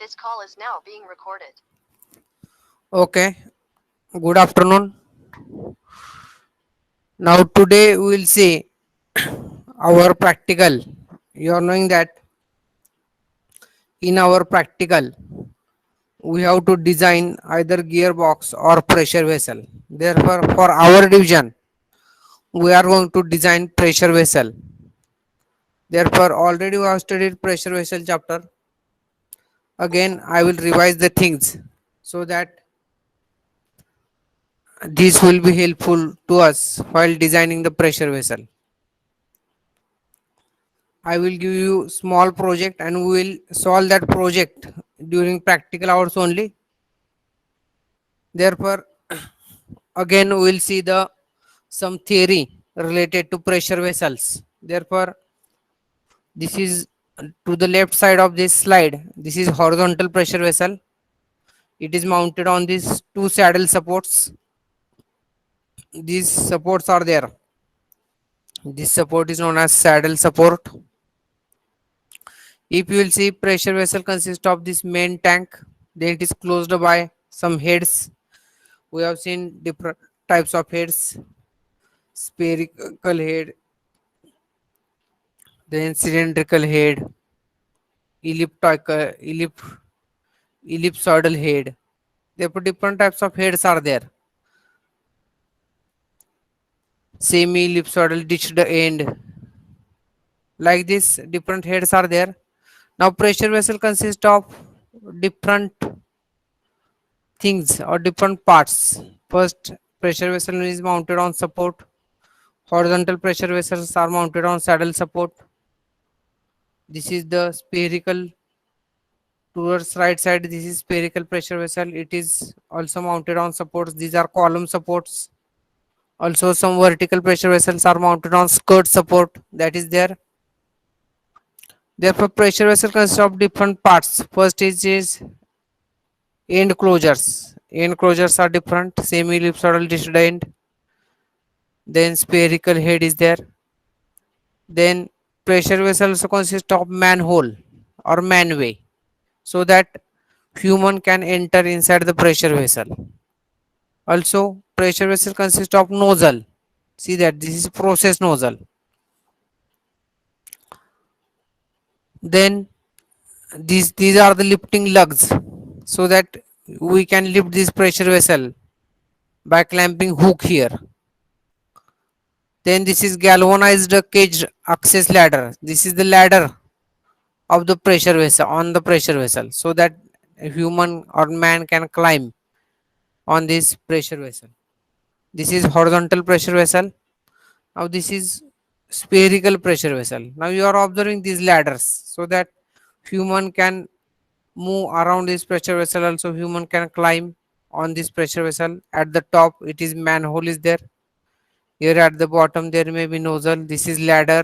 This call is now being recorded. Okay, good afternoon. Now today we will see our practical. You are knowing that in our practical we have to design either gearbox or pressure vessel. Therefore, for our division we are going to design pressure vessel. Therefore, already we have studied pressure vessel chapter. Again, I will revise the things so that this will be helpful to us while designing the pressure vessel. I will give you small project and we will solve that project during practical hours only. Therefore, again we will see the some theory related to pressure vessels. Therefore, this is to the left side of this slide. This is horizontal pressure vessel. It is mounted on these two saddle supports. These supports are there. This support is known as saddle support. If you will see, pressure vessel consists of this main tank, then it is closed by some heads. We have seen different types of heads: spherical head, then cylindrical head, elliptical, ellipsoidal head. Therefore, different types of heads are there. Semi-ellipsoidal, ditched end, like this, different heads are there. Now, pressure vessel consists of different things or different parts. First, pressure vessel is mounted on support. Horizontal pressure vessels are mounted on saddle support. This is the spherical towards right side. This is spherical pressure vessel. It is also mounted on supports. These are column supports. Also, some vertical pressure vessels are mounted on skirt support. That is there. Therefore, pressure vessel consists of different parts. First is end closures. End closures are different. Semi ellipsoidal dished end. Then spherical head is there. Then pressure vessel also consists of manhole or manway, so that human can enter inside the pressure vessel. Also, pressure vessel consists of nozzle. See that this is process nozzle. Then these are the lifting lugs, so that we can lift this pressure vessel by clamping hook here. Then this is galvanized cage access ladder. This is the ladder of the pressure vessel on the pressure vessel, so that a human or man can climb on this pressure vessel. This is horizontal pressure vessel. Now this is spherical pressure vessel. Now you are observing these ladders, so that human can move around this pressure vessel. Also human can climb on this pressure vessel. At the top it is manhole is there. Here at the bottom there may be nozzle. This is ladder.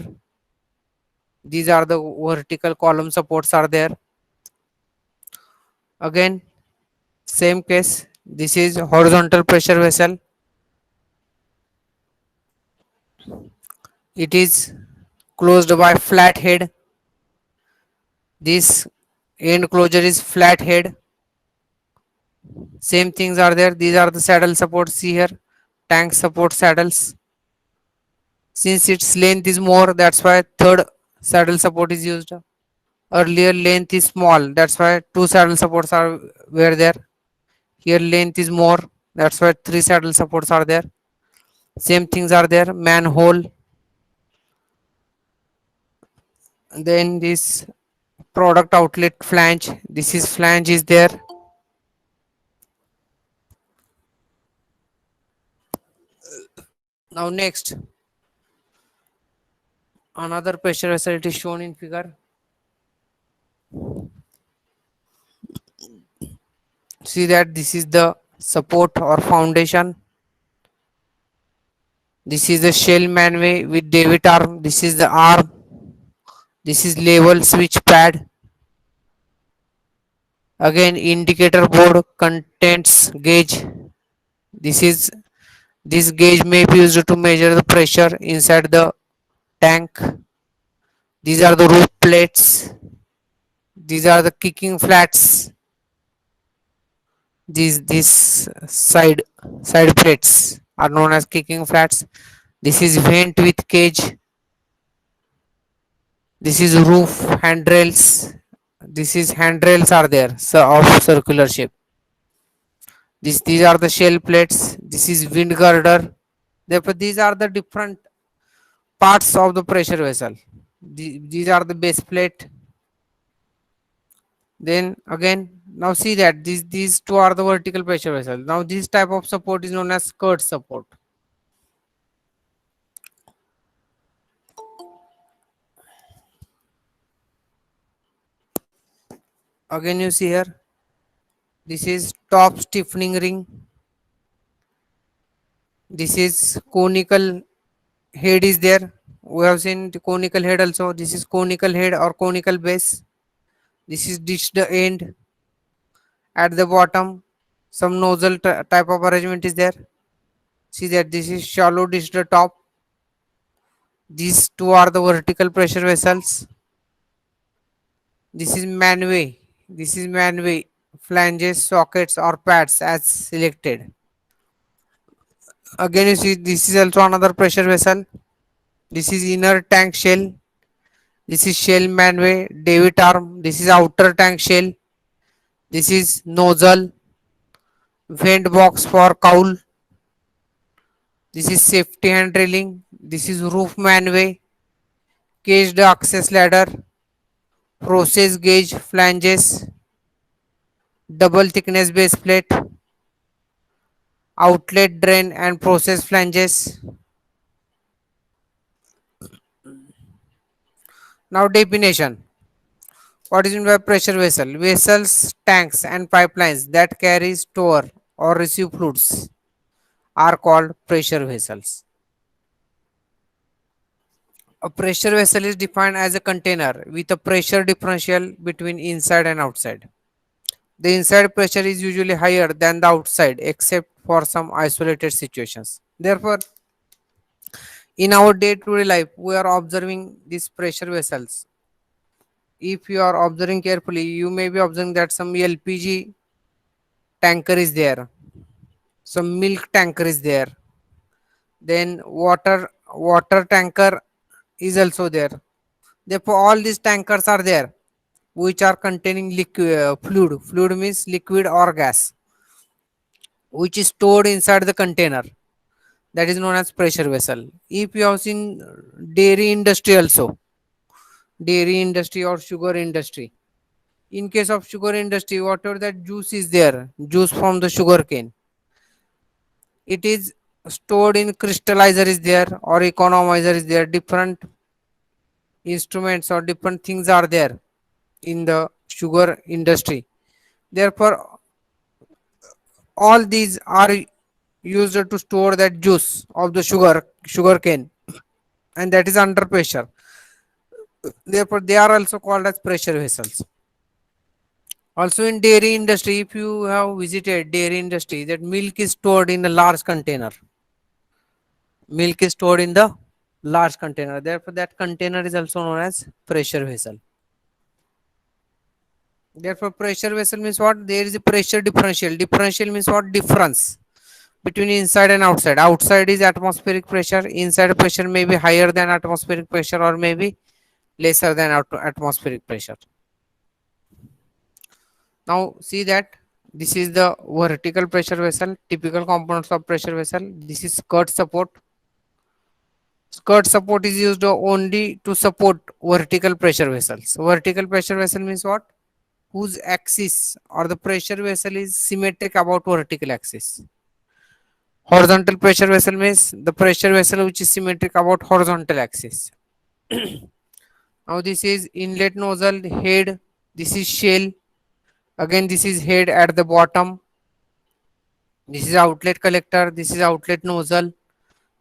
These are the vertical column supports are there. Again, same case. This is horizontal pressure vessel. It is closed by flat head. This end closure is flat head. Same things are there. These are the saddle supports. See here, tank support saddles. Since its length is more, that's why third saddle support is used. Earlier length is small, that's why two saddle supports are were there. Here length is more, that's why three saddle supports are there. Same things are there. Manhole. Then this product outlet flange. This is flange is there. Now next, another pressure vessel it is shown in figure. See that this is the support or foundation. This is the shell manway with davit arm. This is the arm. This is level switch pad. Again, indicator board contains gauge. This is this gauge may be used to measure the pressure inside the tank. These are the roof plates. These are the kicking flats. These side plates are known as kicking flats. This is vent with cage. This is roof handrails. This is handrails are there, so of circular shape. These are the shell plates. This is wind girder. Therefore, these are the different parts of the pressure vessel. These are the base plate. Then again, now see that these two are the vertical pressure vessels. Now this type of support is known as skirt support. Again, you see here, this is top stiffening ring. This is conical head is there. We have seen the conical head also. This is conical head or conical base. This is dished end at the bottom. Some nozzle type of arrangement is there. See that this is shallow dished top. These two are the vertical pressure vessels. This is manway. This is manway. Flanges, sockets, or pads as selected. Again, you see this is also another pressure vessel. This is inner tank shell. This is shell manway, David arm. This is outer tank shell. This is nozzle, vent box for cowl. This is safety hand railing. This is roof manway, caged access ladder, process gauge flanges, double thickness base plate, outlet drain and process flanges. Now definition. What is meant by pressure vessel? Vessels, tanks and pipelines that carry, store or receive fluids are called pressure vessels. A pressure vessel is defined as a container with a pressure differential between inside and outside. The inside pressure is usually higher than the outside except for some isolated situations. Therefore, in our day-to-day life, we are observing these pressure vessels. If you are observing carefully, you may be observing that some LPG tanker is there, some milk tanker is there, then water tanker is also there. Therefore, all these tankers are there, which are containing liquid fluid. Fluid means liquid or gas, which is stored inside the container. That is known as pressure vessel. If you have seen dairy industry also, dairy industry or sugar industry. In case of sugar industry, whatever that juice is there, juice from the sugar cane, it is stored in crystallizer is there or economizer is there. Different instruments or different things are there in the sugar industry. Therefore, all these are used to store that juice of the sugar cane, and that is under pressure. Therefore, they are also called as pressure vessels. Also in dairy industry, if you have visited dairy industry, that milk is stored in a large container. Milk is stored in the large container. Therefore, that container is also known as pressure vessel. Therefore, pressure vessel means what? There is a pressure differential. Differential means what? Difference between inside and outside. Outside is atmospheric pressure. Inside pressure may be higher than atmospheric pressure or maybe lesser than atmospheric pressure. Now see that this is the vertical pressure vessel. Typical components of pressure vessel. This is skirt support. Skirt support is used only to support vertical pressure vessels. Vertical pressure vessel means what? Whose axis or the pressure vessel is symmetric about vertical axis. Horizontal pressure vessel means the pressure vessel which is symmetric about horizontal axis. Now this is inlet nozzle head. This is shell. Again this is head at the bottom. This is outlet collector. This is outlet nozzle.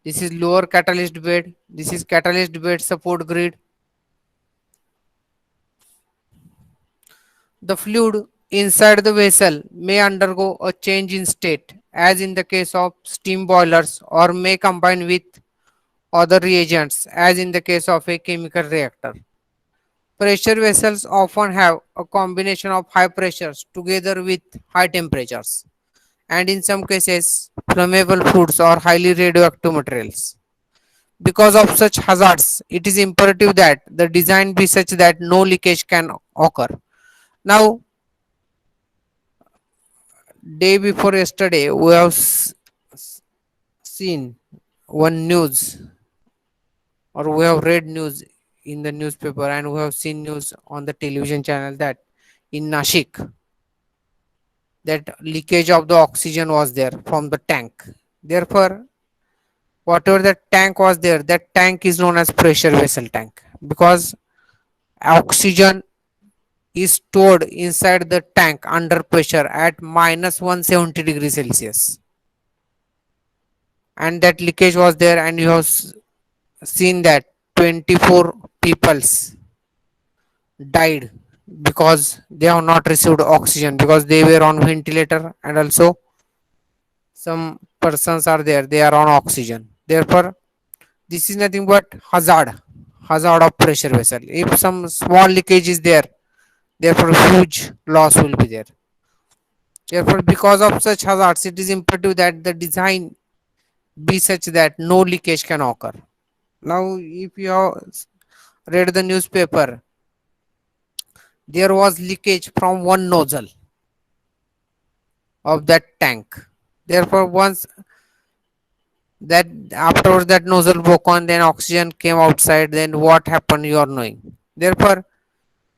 This is lower catalyst bed. This is catalyst bed support grid. The fluid inside the vessel may undergo a change in state, as in the case of steam boilers, or may combine with other reagents, as in the case of a chemical reactor. Pressure vessels often have a combination of high pressures together with high temperatures, and in some cases, flammable fluids or highly radioactive materials. Because of such hazards, it is imperative that the design be such that no leakage can occur. Now, day before yesterday, we have seen one news, or we have read news in the newspaper, and we have seen news on the television channel that in Nashik, that leakage of the oxygen was there from the tank. Therefore, whatever the tank was there, that tank is known as pressure vessel tank, because oxygen is stored inside the tank under pressure at minus 170 degrees Celsius, and that leakage was there, and you have seen that 24 peoples died because they have not received oxygen, because they were on ventilator, and also some persons are there, they are on oxygen. Therefore, this is nothing but hazard of pressure vessel. If some small leakage is there, therefore huge loss will be there. Therefore, because of such hazards, it is imperative that the design be such that no leakage can occur. Now, if you have read the newspaper, there was leakage from one nozzle of that tank. Therefore, once that afterwards that nozzle broke on, then oxygen came outside. Then what happened? You are knowing. Therefore,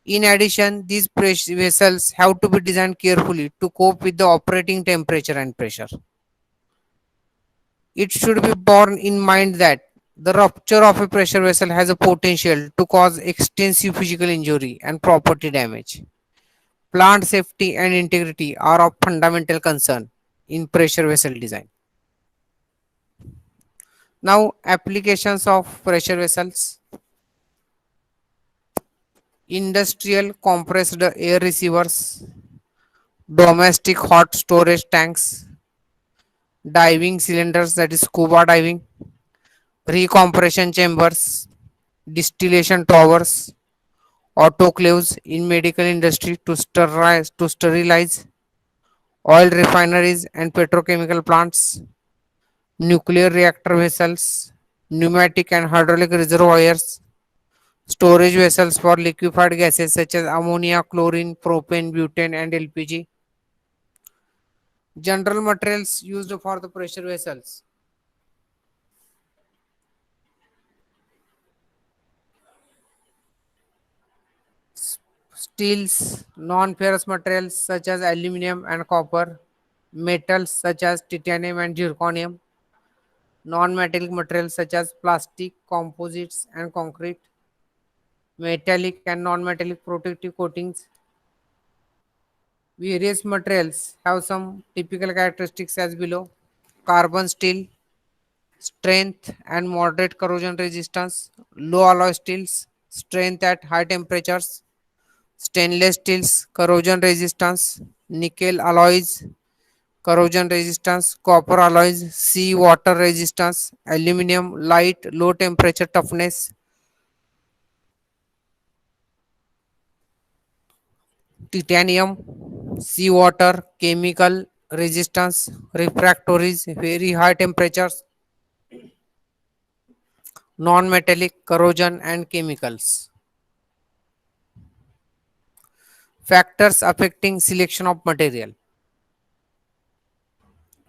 in addition, these pressure vessels have to be designed carefully to cope with the operating temperature and pressure. It should be borne in mind that the rupture of a pressure vessel has a potential to cause extensive physical injury and property damage. Plant safety and integrity are of fundamental concern in pressure vessel design. Now, applications of pressure vessels: industrial compressed air receivers, domestic hot storage tanks, diving cylinders, that is scuba diving, pre-compression chambers, distillation towers, autoclaves in medical industry to sterilize oil refineries and petrochemical plants, nuclear reactor vessels, pneumatic and hydraulic reservoirs, storage vessels for liquefied gases such as ammonia, chlorine, propane, butane, and LPG. General materials used for the pressure vessels: steels, non-ferrous materials such as aluminum and copper, metals such as titanium and zirconium, non-metallic materials such as plastic, composites, and concrete, metallic and non-metallic protective coatings. Various materials have some typical characteristics as below: carbon steel, strength and moderate corrosion resistance; low alloy steels, strength at high temperatures; stainless steels, corrosion resistance; nickel alloys, corrosion resistance; copper alloys, sea water resistance; aluminum, light, low temperature toughness; titanium, sea water, chemical resistance; refractories, very high temperatures; non-metallic, corrosion and chemicals. Factors affecting selection of material.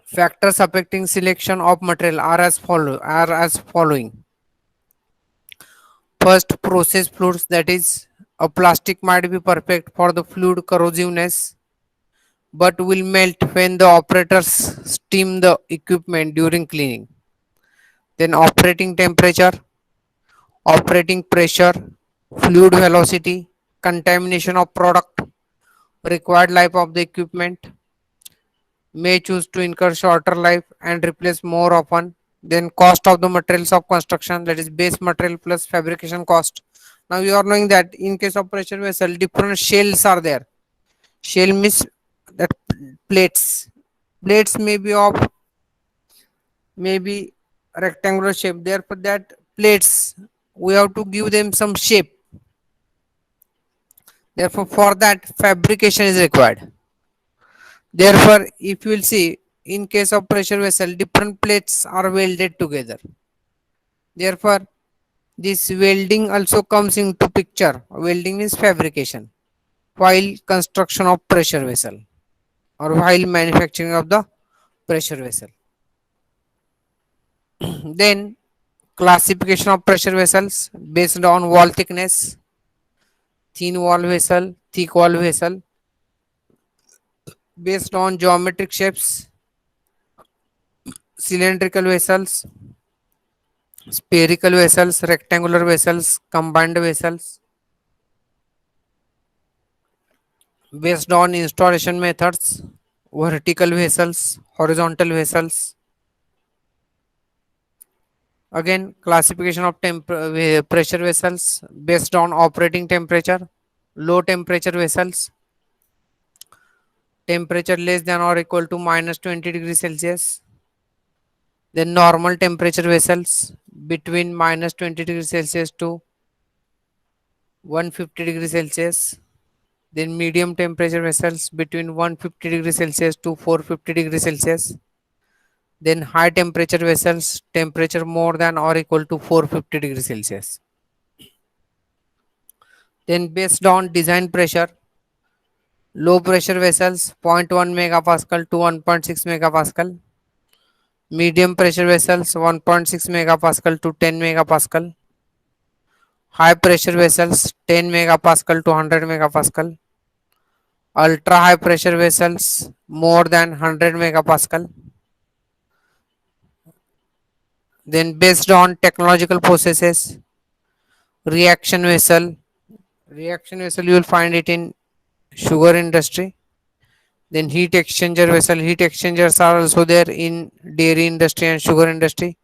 Factors affecting selection of material are as following. First, process fluids, that is, a plastic might be perfect for the fluid corrosiveness but will melt when the operators steam the equipment during cleaning. Then operating temperature, operating pressure, fluid velocity, contamination of product, required life of the equipment, may choose to incur shorter life and replace more often. Then cost of the materials of construction, that is base material plus fabrication cost. Now you are knowing that in case of pressure vessel, different shells are there. Shell means that plates. Plates may be of maybe rectangular shape. Therefore, that plates we have to give them some shape. Therefore, for that fabrication is required. Therefore, if you will see, in case of pressure vessel, different plates are welded together. Therefore, this welding also comes into picture. Welding means fabrication while construction of pressure vessel or while manufacturing of the pressure vessel. Then classification of pressure vessels based on wall thickness, thin wall vessel, thick wall vessel, based on geometric shapes, cylindrical vessels, spherical vessels, rectangular vessels, combined vessels, based on installation methods, vertical vessels, horizontal vessels. Again, classification of pressure vessels based on operating temperature, low temperature vessels, temperature less than or equal to minus 20 degrees Celsius. Then normal temperature vessels between minus 20 degrees Celsius to 150 degrees Celsius. Then medium temperature vessels between 150 degrees Celsius to 450 degrees Celsius. Then high temperature vessels temperature more than or equal to 450 degrees Celsius. Then based on design pressure, low pressure vessels 0.1 megapascal to 1.6 megapascal, medium pressure vessels 1.6 megapascal to 10 megapascal, high pressure vessels 10 megapascal to 100 megapascal, ultra high pressure vessels more than 100 megapascal. Then based on technological processes, reaction vessel, reaction vessel you will find it in sugar industry. Then heat exchanger vessel, heat exchangers are also there in dairy industry and sugar industry.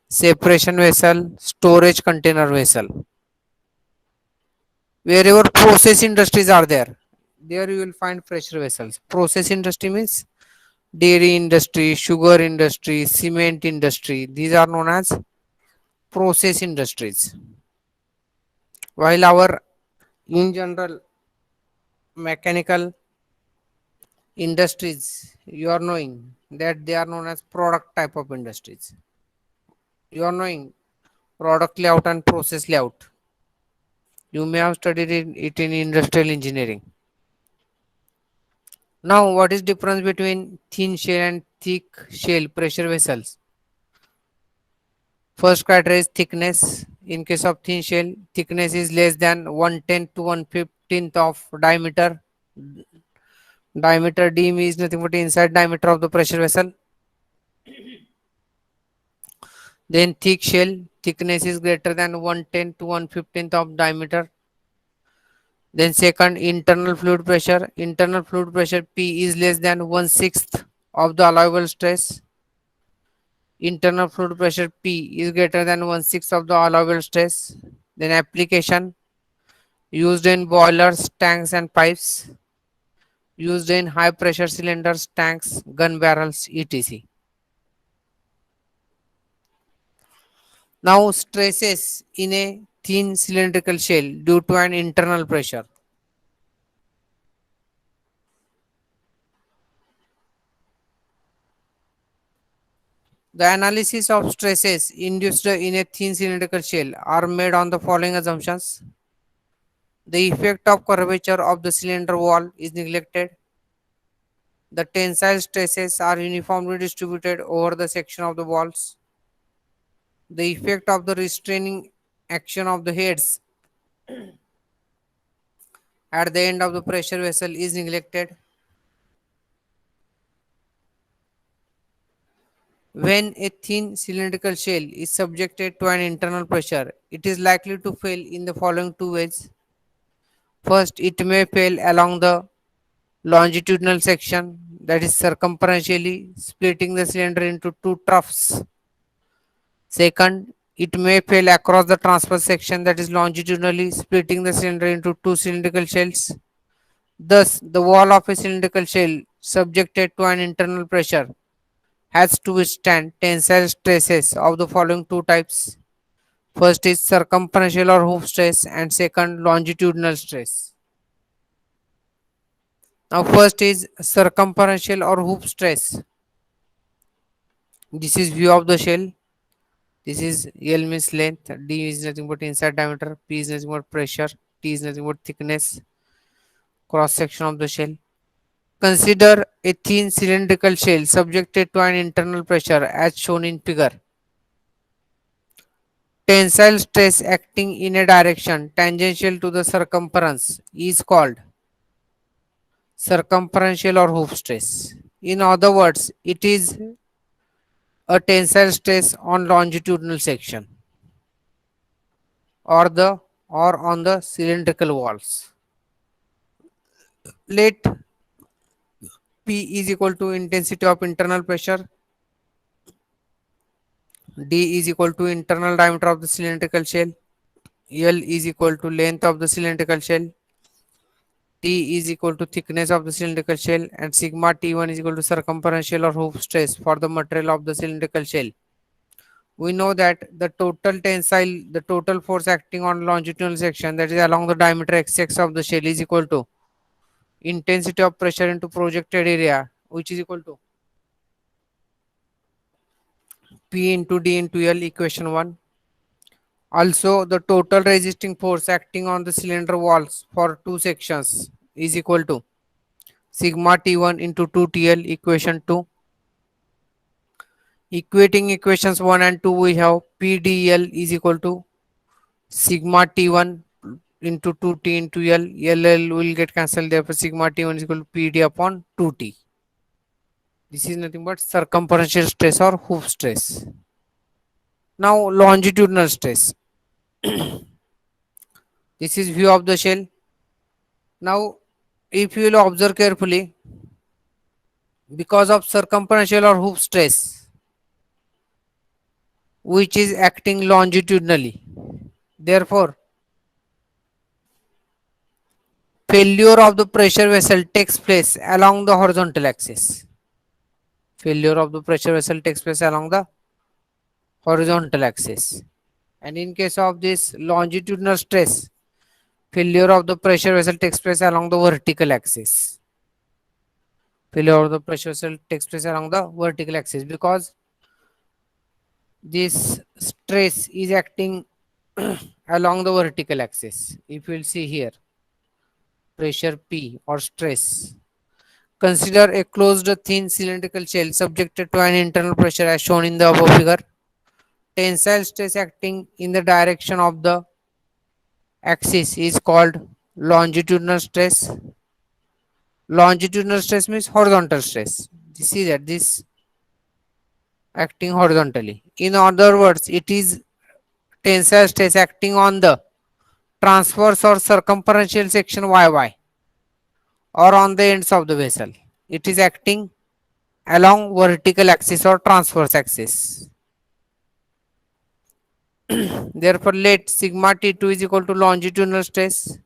Separation vessel, storage container vessel. Wherever process industries are there, there you will find pressure vessels. Process industry means dairy industry, sugar industry, cement industry. These are known as process industries. While our in general mechanical industries, you are knowing that they are known as product type of industries. You are knowing product layout and process layout. You may have studied it in industrial engineering. Now, what is difference between thin shell and thick shell pressure vessels? First criteria is thickness. In case of thin shell, thickness is less than 1/10 to 1/15 of diameter. Diameter d is nothing but inside diameter of the pressure vessel. Then thick shell, thickness is greater than 1/10 to 1/15 of diameter. Then second, internal fluid pressure. Internal fluid pressure P is less than 1/6 of the allowable stress. Internal fluid pressure P is greater than 1/6 of the allowable stress. Then application used in boilers, tanks and pipes. Used in high pressure cylinders, tanks, gun barrels, etc. Now stresses in a thin cylindrical shell due to an internal pressure. The analysis of stresses induced in a thin cylindrical shell are made on the following assumptions. The effect of curvature of the cylinder wall is neglected. The tensile stresses are uniformly distributed over the section of the walls. The effect of the restraining action of the heads at the end of the pressure vessel is neglected. When a thin cylindrical shell is subjected to an internal pressure, it is likely to fail in the following two ways. First, it may fail along the longitudinal section, that is circumferentially splitting the cylinder into two troughs. Second, it may fail across the transverse section, that is longitudinally splitting the cylinder into two cylindrical shells. Thus, the wall of a cylindrical shell subjected to an internal pressure has to withstand tensile stresses of the following two types. First is circumferential or hoof stress, and second longitudinal stress. Now first is circumferential or hoop stress. This is view of the shell. This is L means length, D is nothing but inside diameter, P is nothing but pressure, T is nothing but thickness, cross section of the shell. Consider a thin cylindrical shell subjected to an internal pressure as shown in figure. Tensile stress acting in a direction tangential to the circumference is called circumferential or hoop stress. In other words, it is a tensile stress on longitudinal section or the or on the cylindrical walls. Let P is equal to intensity of internal pressure, D is equal to internal diameter of the cylindrical shell, L is equal to length of the cylindrical shell, T is equal to thickness of the cylindrical shell, and sigma T1 is equal to circumferential or hoop stress for the material of the cylindrical shell. We know that the total force acting on longitudinal section, that is along the diameter x of the shell, is equal to intensity of pressure into projected area, which is equal to P into D into L, equation 1. Also, the total resisting force acting on the cylinder walls for two sections is equal to sigma T1 into 2TL, equation 2. Equating equations 1 and 2, we have PDL is equal to sigma T1 into 2T into L. LL will get cancelled, therefore sigma T1 is equal to PD upon 2T. This is nothing but circumferential stress or hoop stress. Now longitudinal stress. This is view of the shell. Now if you will observe carefully, because of circumferential or hoop stress which is acting longitudinally, therefore failure of the pressure vessel takes place along the horizontal axis. Failure of the pressure vessel takes place along the horizontal axis. And in case of this longitudinal stress, failure of the pressure vessel takes place along the vertical axis. Failure of the pressure vessel takes place along the vertical axis because this stress is acting along the vertical axis. If you will see here, pressure P or stress. Consider a closed thin cylindrical shell subjected to an internal pressure as shown in the above figure. Tensile stress acting in the direction of the axis is called longitudinal stress. Longitudinal stress means horizontal stress. You see that this acting horizontally. In other words, it is tensile stress acting on the transverse or circumferential section YY or on the ends of the vessel. It is acting along vertical axis or transverse axis. Therefore, let sigma T2 is equal to longitudinal stress.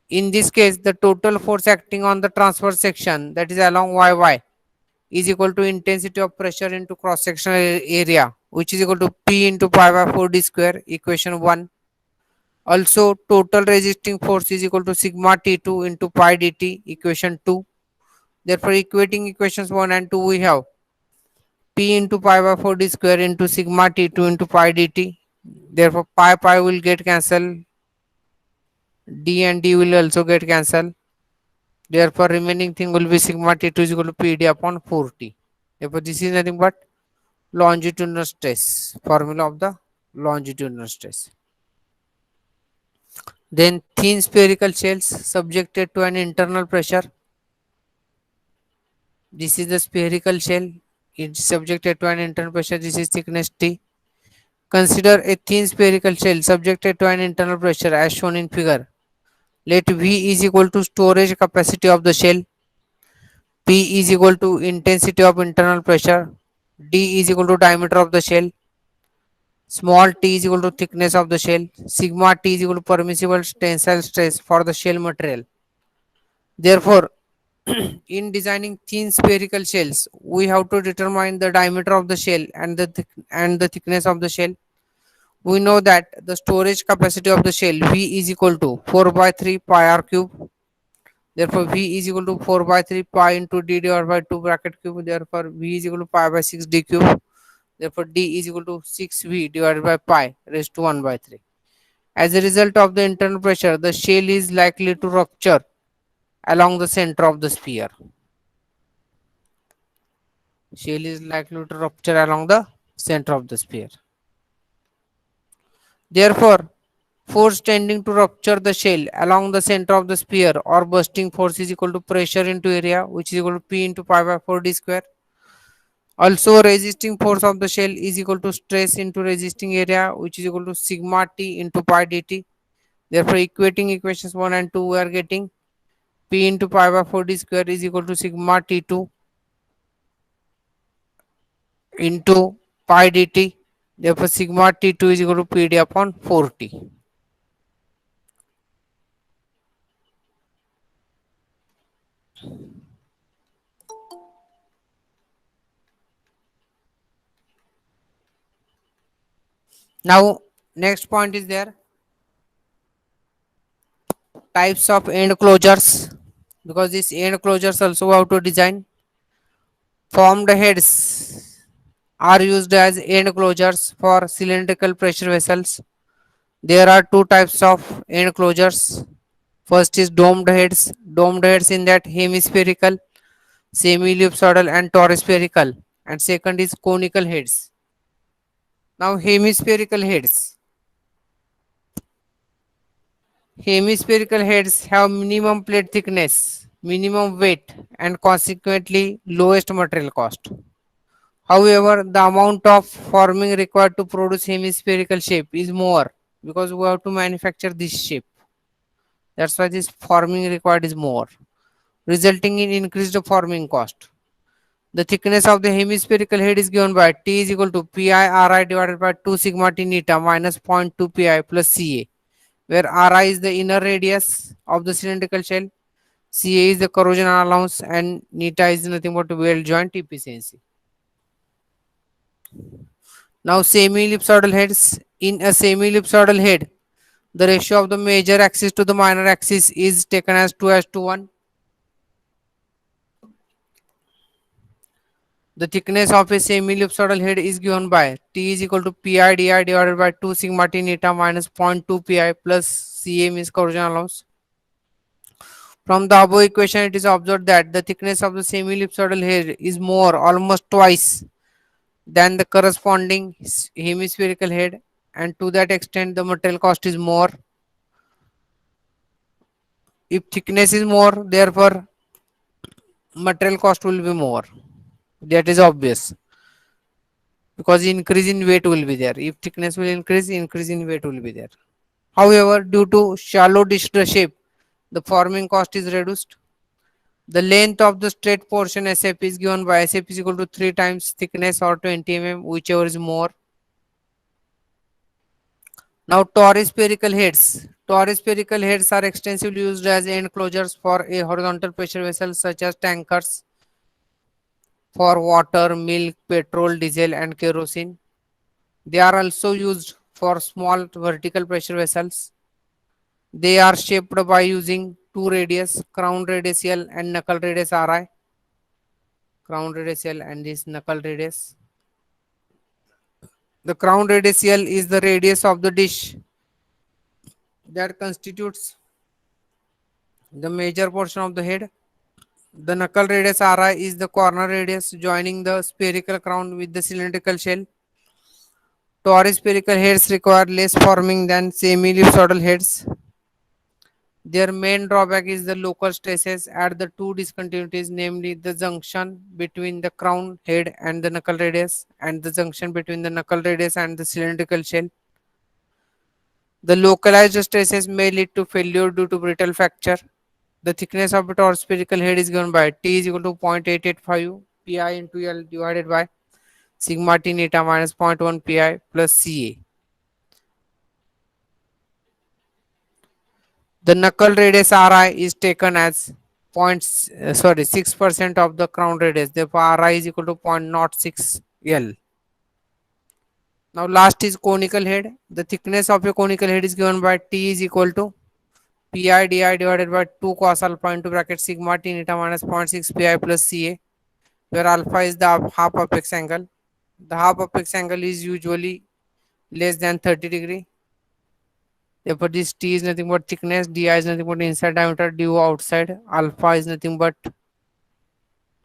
In this case, the total force acting on the transverse section, that is along YY, is equal to intensity of pressure into cross sectional area, which is equal to P into pi by 4d square, equation 1. Also, total resisting force is equal to sigma T2 into pi dt, equation 2. Therefore, equating equations 1 and 2, we have P into pi by 4d square into sigma T2 into pi dt. Therefore, pi will get cancelled. D and D will also get cancelled. Therefore, remaining thing will be sigma T2 is equal to PD upon 4T. Therefore, this is nothing but longitudinal stress, formula of the longitudinal stress. Then thin spherical shells subjected to an internal pressure. This is the spherical shell. It is subjected to an internal pressure. This is thickness T. Consider a thin spherical shell subjected to an internal pressure as shown in figure. Let V is equal to storage capacity of the shell. P is equal to intensity of internal pressure. D is equal to diameter of the shell. Small t is equal to thickness of the shell. Sigma T is equal to permissible tensile stress for the shell material. Therefore, in designing thin spherical shells, we have to determine the diameter of the shell and the thickness of the shell. We know that the storage capacity of the shell V is equal to 4 by 3 pi r cube. Therefore, V is equal to 4 by 3 pi into D divided by 2 bracket cube. Therefore, V is equal to pi by 6 D cube. Therefore, D is equal to 6V divided by pi raised to 1 by 3. As a result of the internal pressure, the shell is likely to rupture along the center of the sphere. Shell is likely to rupture along the center of the sphere. Therefore, force tending to rupture the shell along the center of the sphere or bursting force is equal to pressure into area, which is equal to P into pi by 4 d square. Also, resisting force of the shell is equal to stress into resisting area, which is equal to sigma t into pi dt. Therefore, equating equations 1 and 2, we are getting P into pi by 4 d square is equal to sigma t2 into pi dt. Therefore, sigma t2 is equal to P d upon 4t. Now, next point is there types of end closures, because this end closures also have to design. Formed heads are used as end closures for cylindrical pressure vessels. There are two types of end closures. First is domed heads. Domed heads in that hemispherical, semi-ellipsoidal and toruspherical. And second is conical heads. Now hemispherical heads. Hemispherical heads have minimum plate thickness, minimum weight and consequently lowest material cost. However, the amount of forming required to produce hemispherical shape is more because we have to manufacture this shape. That's why this forming required is more, resulting in increased forming cost. The thickness of the hemispherical head is given by T is equal to pi Ri divided by 2 sigma T neta minus 0.2 pi plus Ca, where Ri is the inner radius of the cylindrical shell, Ca is the corrosion allowance, and neta is nothing but weld joint efficiency. Now, semi-ellipsoidal heads. In a semi-ellipsoidal head, the ratio of the major axis to the minor axis is taken as 2 as to 1. The thickness of a semi-ellipsoidal head is given by T is equal to pi di divided by 2 sigma t neta minus 0.2 pi plus Ca means corrosion allowance. From the above equation, it is observed that the thickness of the semi-ellipsoidal head is more, almost twice, than the corresponding hemispherical head, and to that extent, the material cost is more. If thickness is more, therefore, material cost will be more. That is obvious because increase in weight will be there. If thickness will increase in weight will be there. However, due to shallow disc shape, the forming cost is reduced. The length of the straight portion SF is given by SF is equal to 3 times thickness or 20 mm, whichever is more. Now, torus spherical heads. Torus spherical heads are extensively used as end closures for a horizontal pressure vessel such as tankers for water, milk, petrol, diesel, and kerosene. They are also used for small vertical pressure vessels. They are shaped by using two radius, crown radius L and knuckle radius Ri. Crown radius L and this knuckle radius. The crown radius L is the radius of the dish that constitutes the major portion of the head. The knuckle radius Ri is the corner radius joining the spherical crown with the cylindrical shell. Torus spherical heads require less forming than semi-ellipsoidal heads. Their main drawback is the local stresses at the two discontinuities, namely the junction between the crown head and the knuckle radius, and the junction between the knuckle radius and the cylindrical shell. The localized stresses may lead to failure due to brittle fracture. The thickness of the torus spherical head is given by T is equal to 0.885 pi into L divided by sigma t neta minus 0.1 pi plus Ca. The knuckle radius Ri is taken as 6% of the crown radius. Therefore, Ri is equal to 0.06 L. Now, last is conical head. The thickness of a conical head is given by T is equal to pi di divided by 2 cos alpha into bracket sigma t eta minus 0.6 pi plus ca, where alpha is the half apex angle. The half apex angle is usually less than 30 degree. Therefore, this t is nothing but thickness, di is nothing but inside diameter, du outside, alpha is nothing but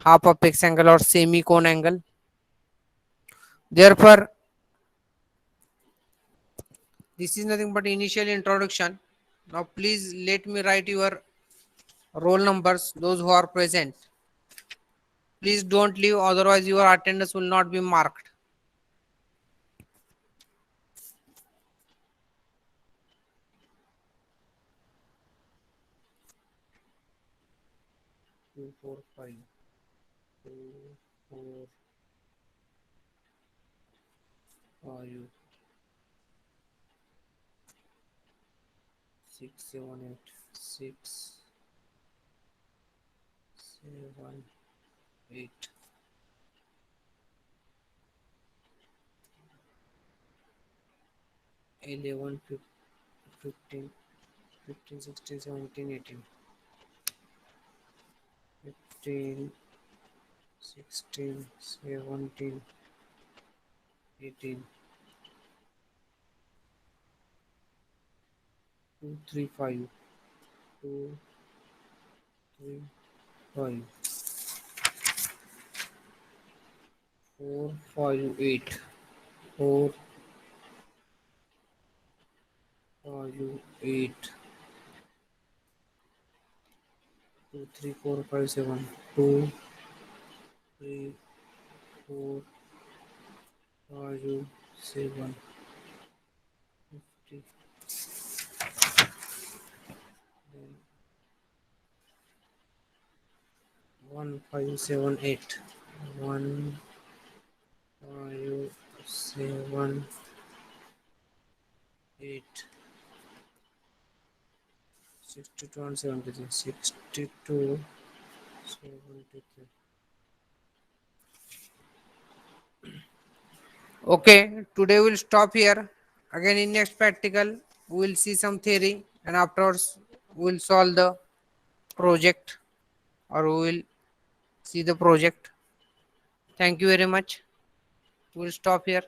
half apex angle or semi cone angle. Therefore, this is nothing but initial introduction. Now, please let me write your roll numbers, those who are present. Please don't leave, otherwise your attendance will not be marked. Two, four, five. 2, 4, 5, 6, 7, 8, 6, 7, 8. 11, 15, 15, 16, 17, 18. 15, 16, 17, 18. 2, 3, 5. 2, 3, 5. 4, 5, 8. 4, 5, 8. 2, 3, 4, 5, 7. 2, 3, 4, 5, 7. 50. Then 1, 5, 7, 8. 1, 5, 7, 8. 62 and 73. 62, 73. Okay, today we'll stop here. Again, in next practical, we'll see some theory, and afterwards we'll solve the project, or we will see the project. Thank you very much. We'll stop here.